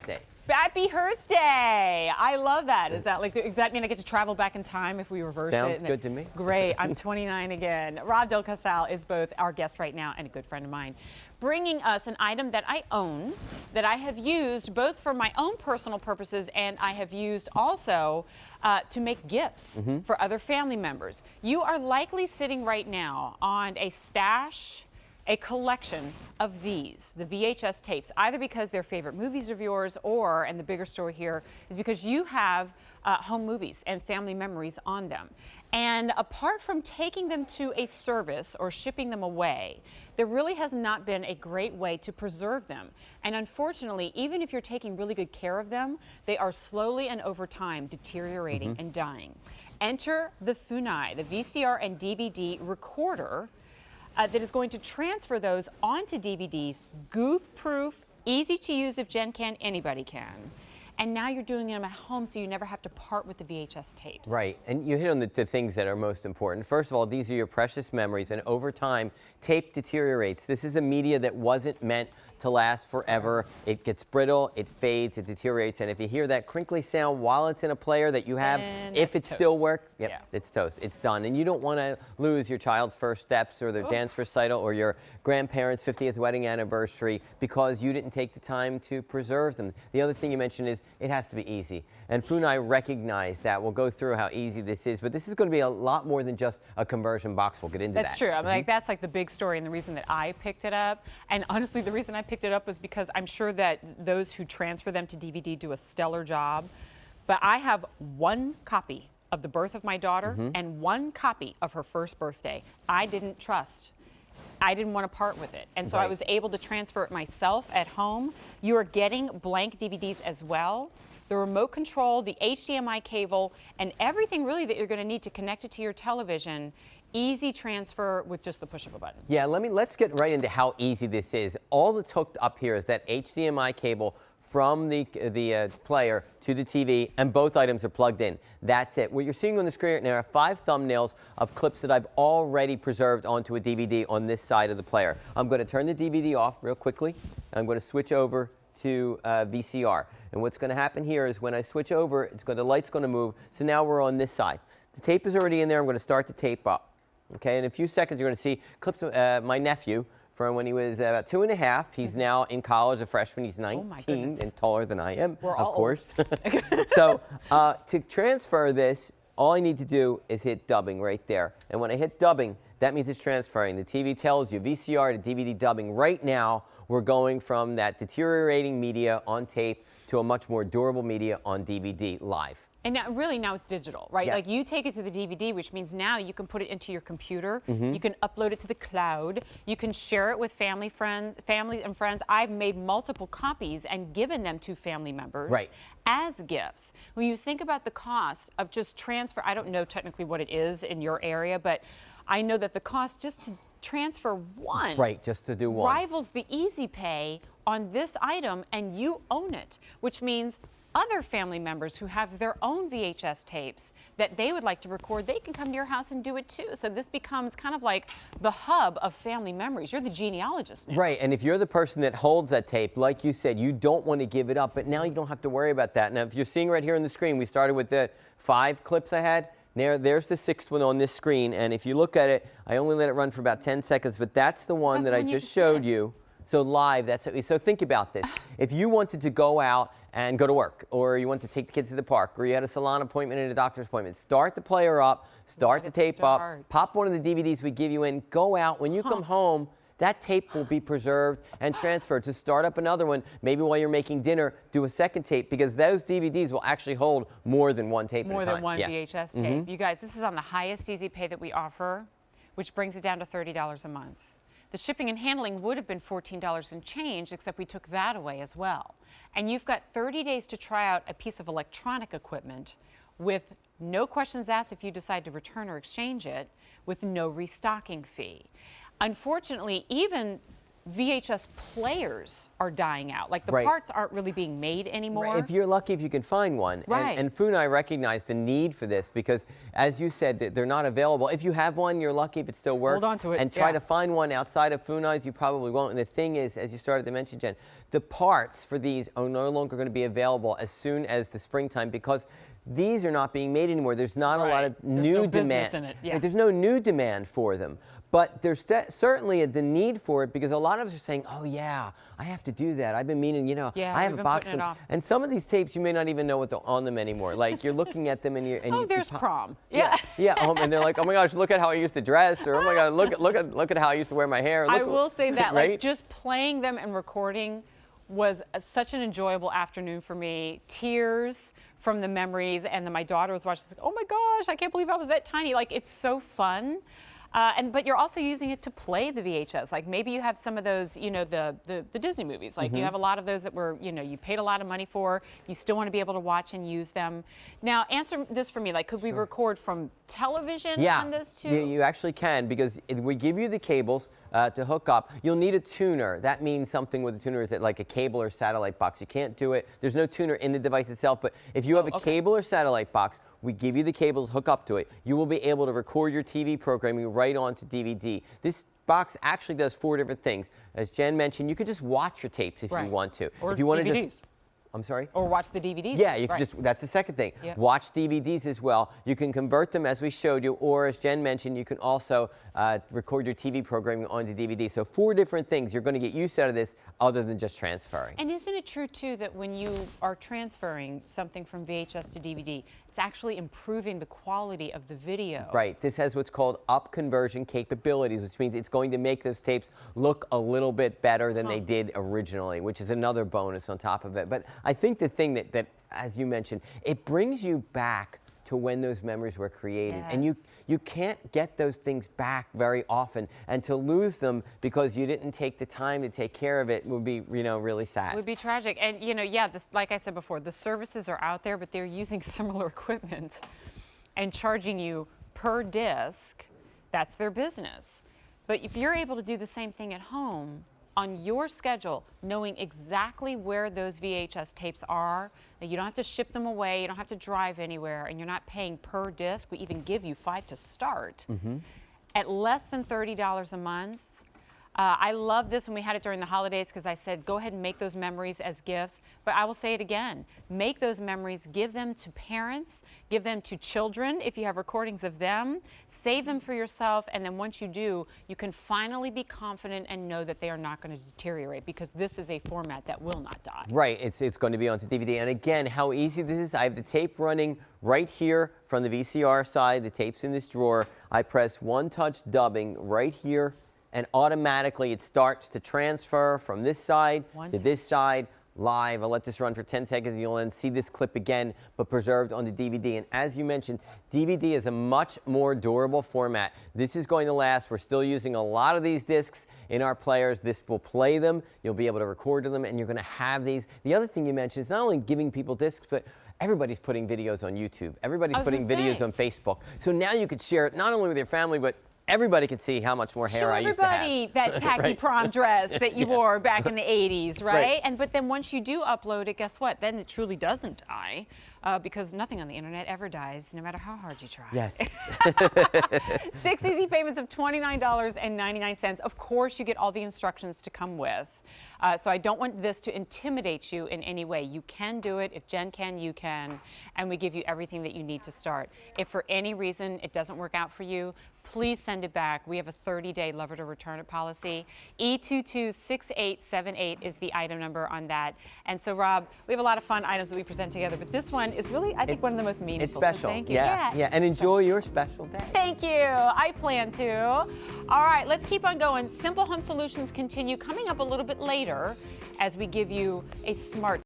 birthday. Happy birthday! I love that. Is that like, does that mean I get to travel back in time if we reverse it? Sounds good to me. Great. I'm 29 again. Rob Del Casal is both our guest right now and a good friend of mine, bringing us an item that I own, that I have used both for my own personal purposes and I have used also to make gifts for other family members. You are likely sitting right now on a stash, a collection of these, the VHS tapes, either because they're favorite movies of yours or, and the bigger story here, is because you have home movies and family memories on them. And apart from taking them to a service or shipping them away, there really has not been a great way to preserve them. And unfortunately, even if you're taking really good care of them, they are slowly and over time deteriorating and dying. Enter the Funai, the VCR and DVD recorder, that is going to transfer those onto DVDs, goof-proof, easy to use if Jen can, anybody can. And now you're doing them at home so you never have to part with the VHS tapes. Right, and you hit on the things that are most important. First of all, these are your precious memories, and over time, tape deteriorates. This is a media that wasn't meant to last forever. It gets brittle, it fades, it deteriorates, and if you hear that crinkly sound while it's in a player that you have, if it still works, it's toast, it's done. And you don't want to lose your child's first steps or their dance recital or your grandparents' 50th wedding anniversary because you didn't take the time to preserve them. The other thing you mentioned is it has to be easy. And Funai recognized that. We'll go through how easy this is, but this is going to be a lot more than just a conversion box. We'll get into that. That's true. I mean, like, that's like the big story and the reason that I picked it up. And honestly, the reason I picked it up was because I'm sure that those who transfer them to DVD do a stellar job. But I have one copy of the birth of my daughter and one copy of her first birthday. I didn't trust. I didn't want to part with it. And so I was able to transfer it myself at home. You are getting blank DVDs as well. The remote control, the HDMI cable, and everything really that you're going to need to connect it to your television. Easy transfer with just the push of a button. Yeah, let's get right into how easy this is. All that's hooked up here is that HDMI cable from the player to the TV, and both items are plugged in. That's it. What you're seeing on the screen right now are 5 thumbnails of clips that I've already preserved onto a DVD on this side of the player. I'm going to turn the DVD off real quickly. I'm going to switch over to VCR. And what's going to happen here is when I switch over, the light's going to move. So now we're on this side. The tape is already in there. I'm going to start the tape up. Okay, in a few seconds, you're going to see clips of my nephew from when he was about 2 and a half. He's now in college, a freshman. He's 19 and taller than I am, We're of all course. So to transfer this, all I need to do is hit dubbing right there. And when I hit dubbing, that means it's transferring. The TV tells you VCR to DVD dubbing. Right now, we're going from that deteriorating media on tape to a much more durable media on DVD live. And now, really, now it's digital, right? Yeah. Like you take it to the DVD, which means now you can put it into your computer. You can upload it to the cloud. You can share it with family and friends. I've made multiple copies and given them to family members as gifts. When you think about the cost of just transfer, I don't know technically what it is in your area, but I know that the cost just to transfer one, just to do one, rivals the easy pay on this item, and you own it, which means other family members who have their own VHS tapes that they would like to record, they can come to your house and do it too. So this becomes kind of like the hub of family memories. You're the genealogist now. Right, and if you're the person that holds that tape, like you said, you don't want to give it up, but now you don't have to worry about that. Now, if you're seeing right here on the screen, we started with the 5 clips I had. There's the 6th one on this screen, and if you look at it, I only let it run for about 10 seconds, but that's the one that I just showed you. So live, that's it. So think about this. If you wanted to go out and go to work, or you want to take the kids to the park, or you had a salon appointment and a doctor's appointment, start the player up, start the tape up, pop one of the DVDs we give you in, go out. When you come home, that tape will be preserved and transferred. To start up another one, maybe while you're making dinner, do a second tape, because those DVDs will actually hold more than one tape at a time. More than one VHS tape. You guys, this is on the highest easy pay that we offer, which brings it down to $30 a month. The shipping and handling would have been $14 and change, except we took that away as well. And you've got 30 days to try out a piece of electronic equipment with no questions asked if you decide to return or exchange it, with no restocking fee. Unfortunately, even VHS players are dying out. Like the Right. parts aren't really being made anymore. Right. If you're lucky if you can find one. Right. And Funai recognized the need for this because, as you said, they're not available. If you have one, you're lucky if it still works. Hold on to it, And try yeah. to find one outside of Funai's, you probably won't. And the thing is, as you started to mention, Jen, the parts for these are no longer going to be available as soon as the springtime because these are not being made anymore. There's not a lot of There's new no demand. business in it, yeah. Like, there's no new demand for them. But there's certainly the need for it because a lot of us are saying, oh, yeah, I have to do that. I've been meaning, Yeah, I have we've a been box. putting it off. And some of these tapes, you may not even know what's on them anymore. Like, you're looking at them and you're... And oh, you there's pop- prom. Yeah, and they're like, oh my gosh, look at how I used to dress, or oh my God, look at how I used to wear my hair. I Look, will say that, right? like, just playing them and recording was such an enjoyable afternoon for me. Tears from the memories, and then my daughter was watching, like, oh my gosh, I can't believe I was that tiny. Like, it's so fun. But you're also using it to play the VHS. Like maybe you have some of those, the Disney movies. Like you have a lot of those that were, you paid a lot of money for. You still want to be able to watch and use them. Now, answer this for me. Like, could we record from television on this too? Yeah, you actually can because we give you the cables to hook up. You'll need a tuner. That means something with a tuner is that like a cable or satellite box. You can't do it. There's no tuner in the device itself, but if you have a cable or satellite box, we give you the cables, hook up to it. You will be able to record your TV programming right onto DVD. This box actually does 4 different things. As Jen mentioned, you could just watch your tapes if you want to. Or if you want DVDs. to just I'm sorry? Or watch the DVDs. Yeah, you can that's the second thing. Yeah. Watch DVDs as well. You can convert them as we showed you, or as Jen mentioned, you can also record your TV programming onto DVD. So 4 different things you're going to get use out of this other than just transferring. And isn't it true, too, that when you are transferring something from VHS to DVD, it's actually improving the quality of the video? Right. This has what's called up conversion capabilities, which means it's going to make those tapes look a little bit better than they did originally, which is another bonus on top of it. But I think the thing that as you mentioned, it brings you back to when those memories were created. And you can't get those things back very often, and to lose them because you didn't take the time to take care of it would be, really sad. It would be tragic. And, like I said before, the services are out there, but they're using similar equipment and charging you per disc. That's their business. But if you're able to do the same thing at home, on your schedule, knowing exactly where those VHS tapes are, that you don't have to ship them away, you don't have to drive anywhere, and you're not paying per disc. We even give you 5 to start at less than $30 a month. I love this when we had it during the holidays because I said, go ahead and make those memories as gifts. But I will say it again, make those memories, give them to parents, give them to children if you have recordings of them, save them for yourself, and then once you do, you can finally be confident and know that they are not going to deteriorate because this is a format that will not die. Right, it's going to be onto DVD. And again, how easy this is, I have the tape running right here from the VCR side, the tape's in this drawer. I press one-touch dubbing right here, and automatically it starts to transfer from this side to this side live. I'll let this run for 10 seconds and you'll then see this clip again, but preserved on the DVD. And as you mentioned, DVD is a much more durable format. This is going to last. We're still using a lot of these discs in our players. This will play them. You'll be able to record to them, and you're going to have these. The other thing you mentioned is not only giving people discs, but everybody's putting videos on YouTube. Everybody's putting videos on Facebook. So now you could share it not only with your family, but everybody could see how much more hair I used to have. Show everybody that tacky prom dress that you wore back in the 80s, right? But then once you do upload it, guess what? Then it truly doesn't die because nothing on the internet ever dies, no matter how hard you try. Yes. 6 easy payments of $29.99. Of course, you get all the instructions to come with. So I don't want this to intimidate you in any way. You can do it. If Jen can, you can. And we give you everything that you need to start. If for any reason it doesn't work out for you, please send it back. We have a 30-day love it or return it policy. E226878 is the item number on that. And so, Rob, we have a lot of fun items that we present together, but this one is really, I think, one of the most meaningful. It's special. So thank you. Yeah. And enjoy your special day. Thank you. I plan to. All right, let's keep on going. Simple Home Solutions continue coming up a little bit later as we give you a smart